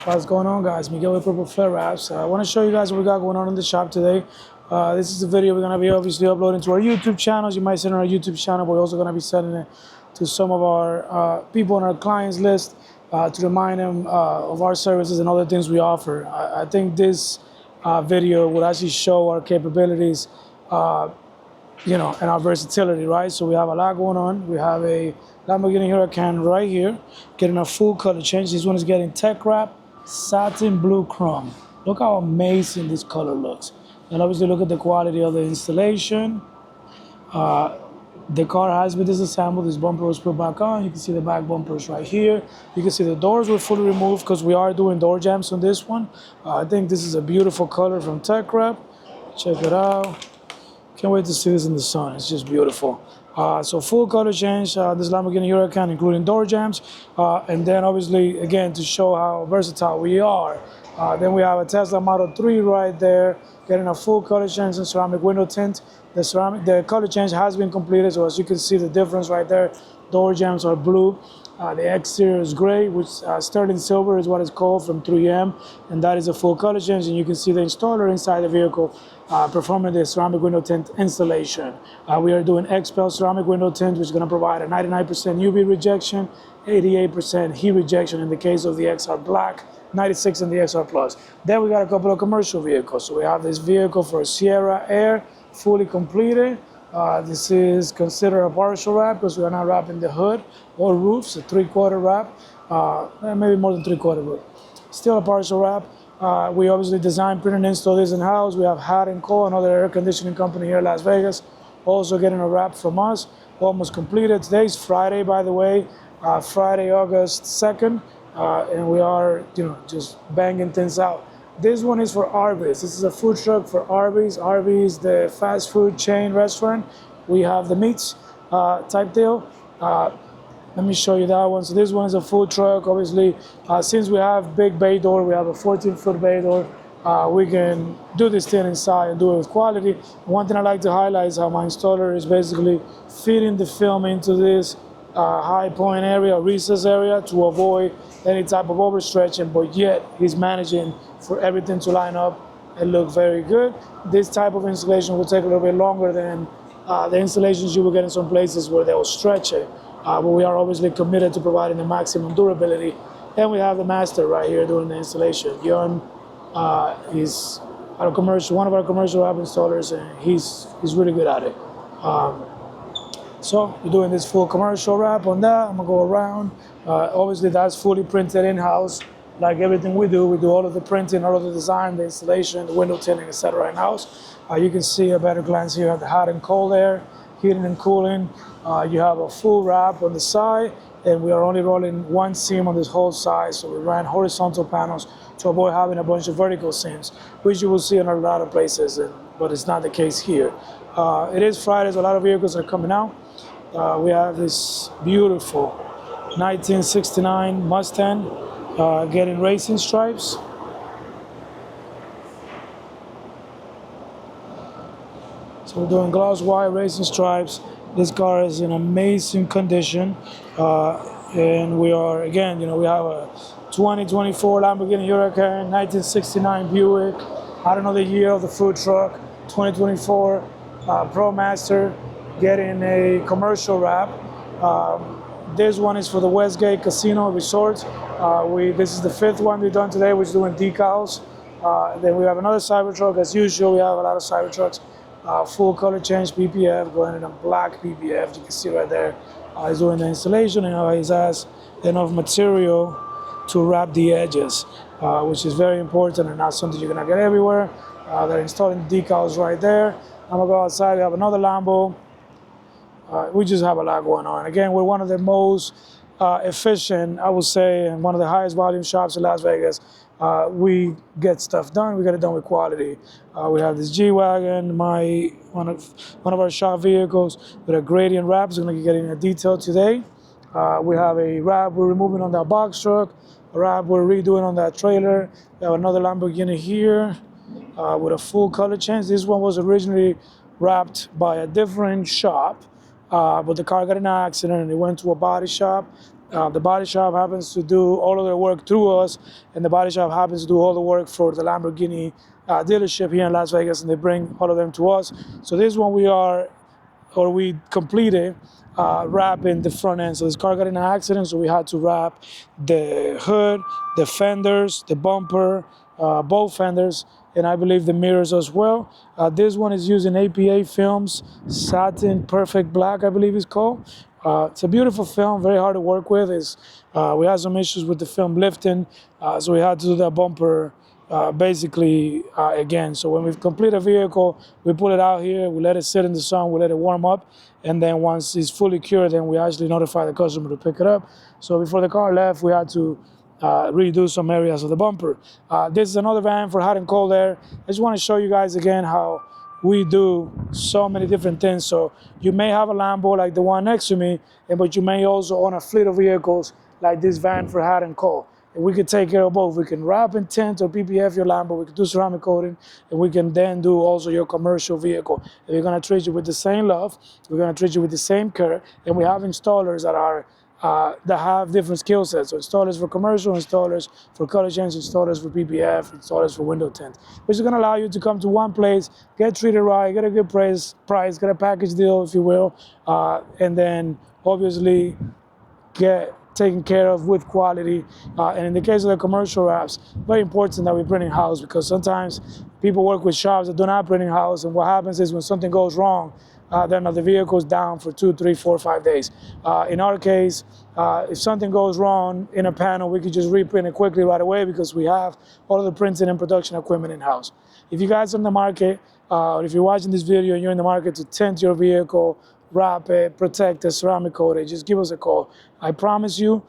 What's going on, guys? Miguel with Purple Flare Wraps. I want to show you guys what we got going on in the shop today. This is a video we're going to be obviously uploading to our YouTube channels. You might send it on our YouTube channel, but we're also going to be sending it to some of our people on our clients list to remind them of our services and other things we offer. I think this video will actually show our capabilities, and our versatility, right? So we have a lot going on. We have a Lamborghini Huracan right here, getting a full color change. This one is getting tech wrap, satin blue chrome. Look how amazing this color looks. And obviously look at the quality of the installation. The car has been disassembled. This bumper was put back on. You can see the back bumpers right here. You can see the doors were fully removed because we are doing door jambs on this one. I think this is a beautiful color from Tech Wrap. Check it out. Can't wait to see this in the sun. It's just beautiful. So full color change, this Lamborghini Huracan, including door jambs. And then obviously, again, to show how versatile we are. Then we have a Tesla Model 3 right there, getting a full color change and ceramic window tint. The color change has been completed, so as you can see the difference right there. Door jambs are blue. The exterior is gray, which sterling silver is what it's called, from 3M, and that is a full color change. And you can see the installer inside the vehicle performing the ceramic window tint installation. We are doing XPEL ceramic window tint, which is going to provide a 99% UV rejection, 88% heat rejection in the case of the XR Black, 96 in the XR Plus. Then we got a couple of commercial vehicles. So we have this vehicle for Sierra Air, fully completed. This is considered a partial wrap because we are not wrapping the hood or roofs, a 3/4 wrap, maybe more than 3/4, but still a partial wrap. We obviously design, print, and install this in-house. We have Hot & Co, another air conditioning company here in Las Vegas, also getting a wrap from us, almost completed. Today's Friday, by the way, Friday, August 2nd, and we are, just banging things out. This one is for Arby's. This is a food truck for Arby's. Arby's, the fast food chain restaurant. We have the meats type deal. Let me show you that one. So this one is a food truck. Obviously, since we have big bay door, we have a 14-foot bay door. We can do this thing inside and do it with quality. One thing I like to highlight is how my installer is basically feeding the film into this high point area, recess area, to avoid any type of overstretching, but yet he's managing for everything to line up and look very good. This type of installation will take a little bit longer than the installations you will get in some places where they will stretch it. But we are obviously committed to providing the maximum durability. And we have the master right here doing the installation. Yon is one of our commercial wrap installers, and he's really good at it. So we're doing this full commercial wrap on that. I'm gonna go around. Obviously that's fully printed in-house. Like everything we do all of the printing, all of the design, the installation, the window tinting, etc. in-house. You can see a better glance here at the hot and cold air, heating and cooling. You have a full wrap on the side, and we are only rolling one seam on this whole side. So we ran horizontal panels to avoid having a bunch of vertical seams, which you will see in a lot of places, but it's not the case here. It is Friday, so a lot of vehicles are coming out. We have this beautiful 1969 Mustang getting racing stripes. So we're doing gloss white racing stripes. This car is in amazing condition. And we are, again, we have a 2024 Lamborghini Huracan, 1969 Buick. I don't know the year of the food truck. 2024 Pro Master getting a commercial wrap. This one is for the Westgate Casino Resort. This is the 5th one we've done today, which is doing decals. Then we have another Cybertruck. As usual, we have a lot of Cybertrucks. Full color change PPF, going in a black PPF. You can see right there. He's doing the installation, and he has enough material to wrap the edges, which is very important and not something you're gonna get everywhere. They're installing the decals right there. I'm gonna go outside. We have another Lambo. We just have a lot going on. Again, we're one of the most efficient, I would say, and one of the highest volume shops in Las Vegas. We get stuff done. We get it done with quality. We have this G-Wagon, one of our shop vehicles with a gradient wrap. It's going to be getting a detail today. We have a wrap we're removing on that box truck, a wrap we're redoing on that trailer. We have another Lamborghini here with a full color change. This one was originally wrapped by a different shop, but the car got in an accident and it went to a body shop. The body shop happens to do all of their work through us, and the body shop happens to do all the work for the Lamborghini dealership here in Las Vegas, and they bring all of them to us. So this one we completed wrapping the front end. So this car got in an accident, so we had to wrap the hood, the fenders, the bumper, both fenders, and I believe the mirrors as well. This one is using APA films, Satin Perfect Black, I believe it's called. It's a beautiful film, very hard to work with. We had some issues with the film lifting, so we had to do that bumper basically again. So when we've completed a vehicle, we pull it out here, we let it sit in the sun, we let it warm up, and then once it's fully cured, then we actually notify the customer to pick it up. So before the car left, we had to redo some areas of the bumper. This is another van for hot and cold air. I just want to show you guys again how we do so many different things. So you may have a Lambo like the one next to me, but you may also own a fleet of vehicles like this van for hot and cold. And we could take care of both. We can wrap and tint or PPF your Lambo. We can do ceramic coating, and we can then do also your commercial vehicle. And we're gonna treat you with the same love. We're gonna treat you with the same care. And we have installers that have different skill sets. So installers for commercial, installers for color change, installers for PPF, installers for window tint, which is going to allow you to come to one place, get treated right, get a good price, get a package deal, if you will, and then obviously get taken care of with quality. And in the case of the commercial wraps, very important that we print in-house, because sometimes people work with shops that do not print in-house, and what happens is when something goes wrong, then the vehicle's down for 2, 3, 4, 5 days. In our case, if something goes wrong in a panel, we could just reprint it quickly right away because we have all of the printing and production equipment in-house. If you guys are in the market, or if you're watching this video and you're in the market to tint your vehicle, wrap it, protect it, ceramic coat it, just give us a call. I promise you,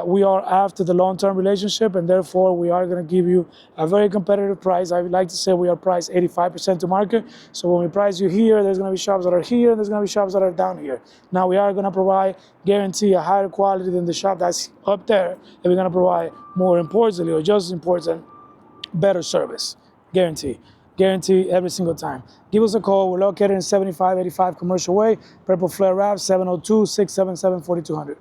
we are after the long-term relationship, and therefore we are going to give you a very competitive price. I would like to say we are priced 85% to market. So when we price you here, there's going to be shops that are here, and there's going to be shops that are down here. Now we are going to provide, guarantee a higher quality than the shop that's up there, and we're going to provide more importantly, or just as important, better service. Guarantee every single time. Give us a call. We're located in 7585 Commercial Way, Purple Flare Ave, 702-677-4200.